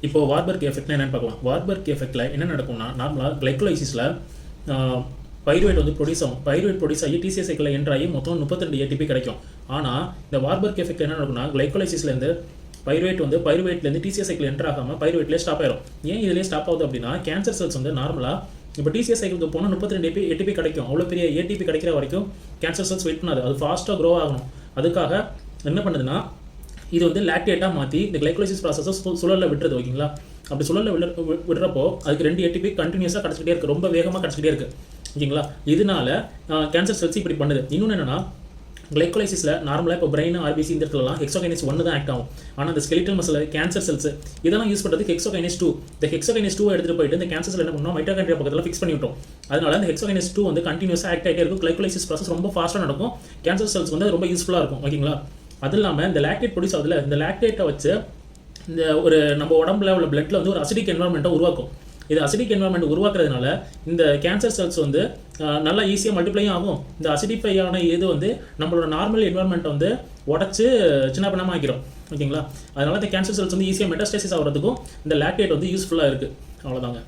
இப்போ வார்பர்க் எஃபெக்ட்னா என்னன்னு பார்க்கலாம். வார்பர்க் எஃபெக்ட்ல என்ன நடக்கும்னா, நார்மலாக கிளைக்கோலைசிஸில் பைருவேட் வந்து ப்ரொடியூஸ் ஆகும். பைருவேட் ப்ரொடியூஸ் ஆகி டிசிஎஸ் சைக்கிளில் என்ட்ரு ஆகி மொத்தம் 32 ஏடிபி கிடைக்கும். ஆனால் இந்த வார்பர்க் எஃபெக்ட் என்ன நடக்கும்னா, கிளைக்கோலைசிஸ்லேருந்து பைருவேட்லேருந்து டிசிஎஸ் சைக்கிள் என்ட்ரு ஆகாமல் பைருவேட்லேயே ஸ்டாப் ஆயிரும். ஏன் இதுலேயே ஸ்டாப் ஆகுது அப்படின்னா, கேன்சர் செல்ஸ் வந்து நார்மலாக இப்போ டிசிஎஸ் சைக்கிளுக்கு போனால் 32 ஏடிபி கிடைக்கும். அவ்வளோ பெரிய ஏடிபி கிடைக்கிற வரைக்கும் கேன்சர் செல்ஸ் வெயிட் பண்ணாது. அது ஃபாஸ்ட்டாக க்ரோ ஆகணும். அதுக்காக என்ன பண்ணுதுன்னா, இது வந்து லாக்டேட்டாக மாற்றி இந்த கிளைக்கோலைசிஸ் ப்ராசஸை சுழலில் விட்டுறது. ஓகேங்களா? அப்படி சுழலில் விடுறப்போ அதுக்கு 2 ஏடிபி கண்டினியூஸாக கிடச்சிக்கிட்டே இருக்குது, ரொம்ப வேகமாக கிடச்சிக்கிட்டே இருக்குது. ஓகேங்களா? இதனால கேன்சர் செல்ஸ் இப்படி பண்ணுது. இன்னொன்று என்னென்னா, கிளைக்கோலைசிஸில் நார்மலாக இப்போ பிரெயின் ஆர்பிசி இந்த இடத்துலலாம் ஹெக்ஸோகைனேஸ் 1 தான் ஆக்ட் ஆகும். ஆனால் அந்த ஸ்கெலிட்டல் மசில் கேன்சர் செல்ஸ் இதெல்லாம் யூஸ் பண்ணுறது ஹெக்ஸோகைனேஸ் 2. இந்த ஹெக்ஸோகைனேஸ் 2 எடுத்துகிட்டு போயிட்டு இந்த கேன்சர் செல் என்ன பண்ணோம், மைட்டோகாண்ட்ரியா பக்கத்தில் ஃபிக்ஸ் பண்ணி விட்டோம். அதனால இந்த ஹெக்ஸோகைனேஸ் 2 வந்து கண்டினியூஸாக ஆக்ட் ஆகிட்டே இருக்கும். கிளைக்கோலைசிஸ் ப்ராசஸ் ரொம்ப ஃபாஸ்ட்டாக நடக்கும். கேன்சர் செல்ஸ் வந்து ரொம்ப யூஸ்ஃபுல்லாக இருக்கும். ஓகேங்களா? அது இல்லாமல் இந்த லாக்டேட் ப்ரொடியூஸ் ஆகுதுல, இந்த லாக்டேட்டை வச்சு இந்த ஒரு நம்ம உடம்புல உள்ள பிளட்டில் வந்து ஒரு அசிடிக் என்வரான்மெண்ட்டை உருவாக்கும். இது அசிடிக் என்வரான்மெண்ட் உருவாக்குறதுனால இந்த கேன்சர் செல்ஸ் வந்து நல்லா ஈஸியாக மல்டிப்ளையும் ஆகும். இந்த அசிடிஃபையான இது வந்து நம்மளோட நார்மல் என்வரான்மெண்ட்டை வந்து உடச்சி சின்ன பண்ணாமல் ஆக்கிடும். ஓகேங்களா? அதனால இந்த கேன்சர் செல்ஸ் வந்து ஈஸியாக மெட்டாஸ்டேசிஸ் ஆகிறதுக்கும் இந்த லாக்டேட் வந்து யூஸ்ஃபுல்லாக இருக்குது. அவ்வளோதாங்க.